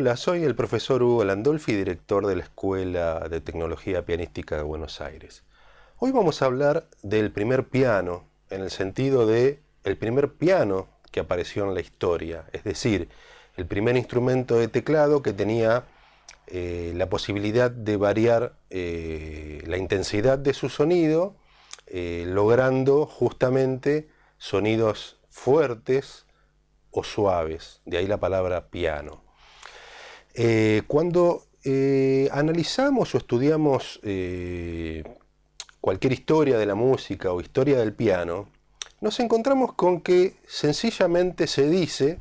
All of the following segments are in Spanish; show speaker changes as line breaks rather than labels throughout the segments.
Hola, soy el profesor Hugo Landolfi, director de la Escuela de Tecnología Pianística de Buenos Aires. Hoy vamos a hablar del primer piano, en el sentido de el primer piano que apareció en la historia, es decir, el primer instrumento de teclado que tenía la posibilidad de variar la intensidad de su sonido, logrando justamente sonidos fuertes o suaves, de ahí la palabra piano. Cuando analizamos o estudiamos cualquier historia de la música o historia del piano, nos encontramos con que sencillamente se dice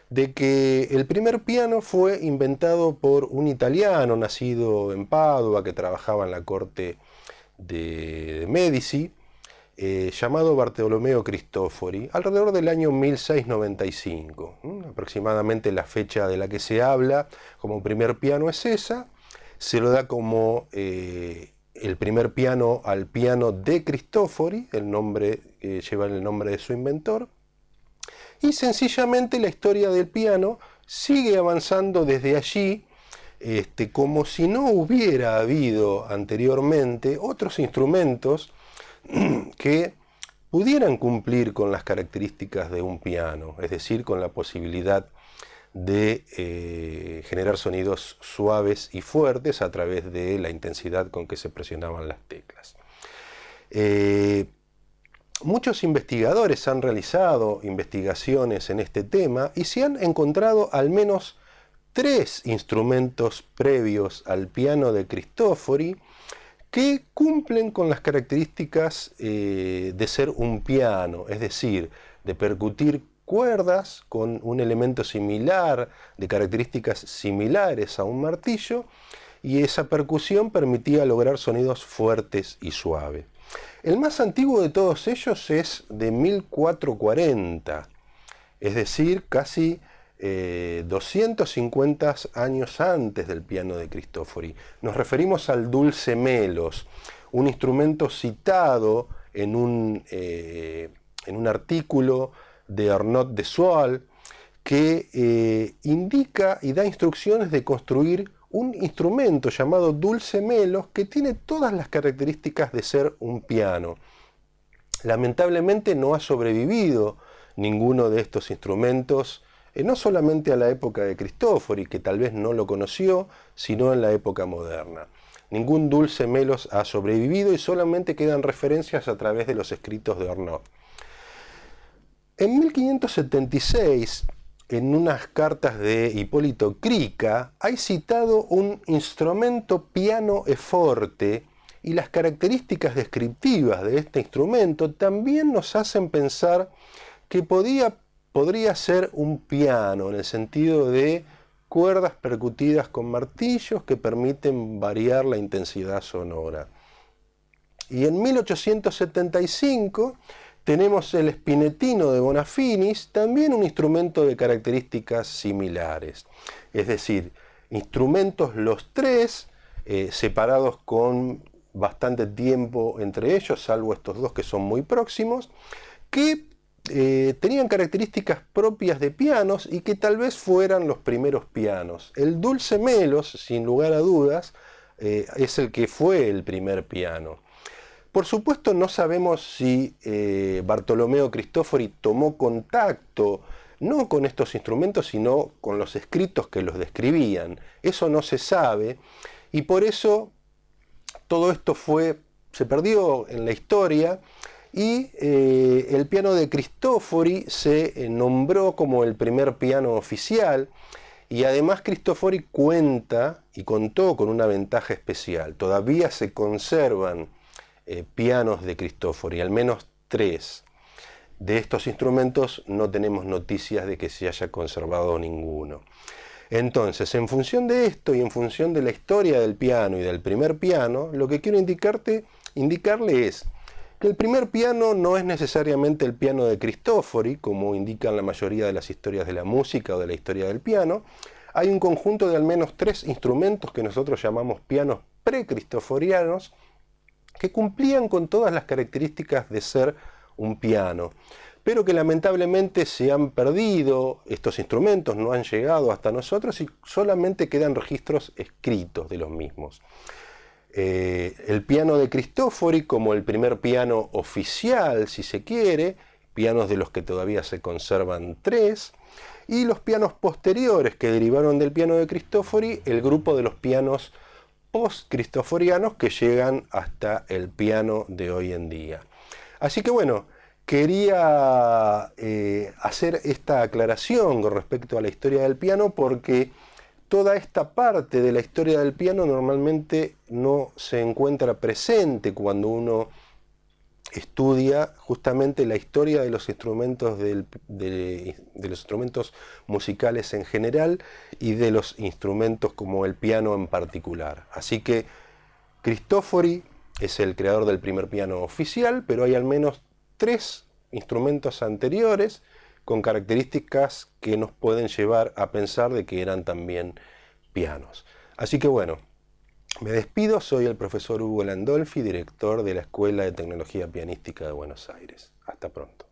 de que el primer piano fue inventado por un italiano nacido en Padua que trabajaba en la corte de Médici, llamado Bartolomeo Cristofori, alrededor del año 1695. Aproximadamente la fecha de la que se habla como primer piano es esa. Se lo da como el primer piano al piano de Cristofori, el nombre lleva el nombre de su inventor. Y sencillamente la historia del piano sigue avanzando desde allí, como si no hubiera habido anteriormente otros instrumentos que pudieran cumplir con las características de un piano, es decir, con la posibilidad de generar sonidos suaves y fuertes a través de la intensidad con que se presionaban las teclas. Muchos investigadores han realizado investigaciones en este tema y se han encontrado al menos 3 instrumentos previos al piano de Cristofori que cumplen con las características de ser un piano, es decir, de percutir cuerdas con un elemento similar, de características similares a un martillo, y esa percusión permitía lograr sonidos fuertes y suaves. El más antiguo de todos ellos es de 1440, es decir, casi 250 años antes del piano de Cristofori. Nos referimos al dulce melos, un instrumento citado en un artículo de Arnaud de Soal que indica y da instrucciones de construir un instrumento llamado dulce melos que tiene todas las características de ser un piano. Lamentablemente no ha sobrevivido ninguno de estos instrumentos, no solamente a la época de Cristofori, que tal vez no lo conoció, sino en la época moderna. Ningún dulce melos ha sobrevivido y solamente quedan referencias a través de los escritos de Arnaud. En 1576, en unas cartas de Hipólito Crica, hay citado un instrumento piano e forte, y las características descriptivas de este instrumento también nos hacen pensar que podría ser un piano, en el sentido de cuerdas percutidas con martillos que permiten variar la intensidad sonora. Y en 1875 tenemos el Spinetino de Bonafinis, también un instrumento de características similares. Es decir, instrumentos los tres, separados con bastante tiempo entre ellos, salvo estos dos que son muy próximos, que tenían características propias de pianos y que tal vez fueran los primeros pianos. El dulce melos, sin lugar a dudas, es el que fue el primer piano. Por supuesto no sabemos si Bartolomeo Cristofori tomó contacto no con estos instrumentos, sino con los escritos que los describían. Eso no se sabe y por eso todo esto se perdió en la historia y el piano de Cristofori se nombró como el primer piano oficial. Y además Cristofori cuenta y contó con una ventaja especial. Todavía se conservan pianos de Cristofori, al menos 3. De estos instrumentos no tenemos noticias de que se haya conservado ninguno. Entonces, en función de esto y en función de la historia del piano y del primer piano, lo que quiero indicarle es que el primer piano no es necesariamente el piano de Cristofori, como indican la mayoría de las historias de la música o de la historia del piano. Hay un conjunto de al menos 3 instrumentos que nosotros llamamos pianos pre-cristoforianos, que cumplían con todas las características de ser un piano. pero que lamentablemente se han perdido, estos instrumentos no han llegado hasta nosotros y solamente quedan registros escritos de los mismos. El piano de Cristofori como el primer piano oficial, si se quiere, pianos de los que todavía se conservan 3, y los pianos posteriores que derivaron del piano de Cristofori, el grupo de los pianos post-cristoforianos que llegan hasta el piano de hoy en día. Así que bueno, quería hacer esta aclaración con respecto a la historia del piano porque toda esta parte de la historia del piano normalmente no se encuentra presente cuando uno estudia justamente la historia de los instrumentos, de los instrumentos musicales en general y de los instrumentos como el piano en particular. Así que Cristofori es el creador del primer piano oficial, pero hay al menos 3 instrumentos anteriores con características que nos pueden llevar a pensar de que eran también pianos. Así que bueno, me despido, soy el profesor Hugo Landolfi, director de la Escuela de Tecnología Pianística de Buenos Aires. Hasta pronto.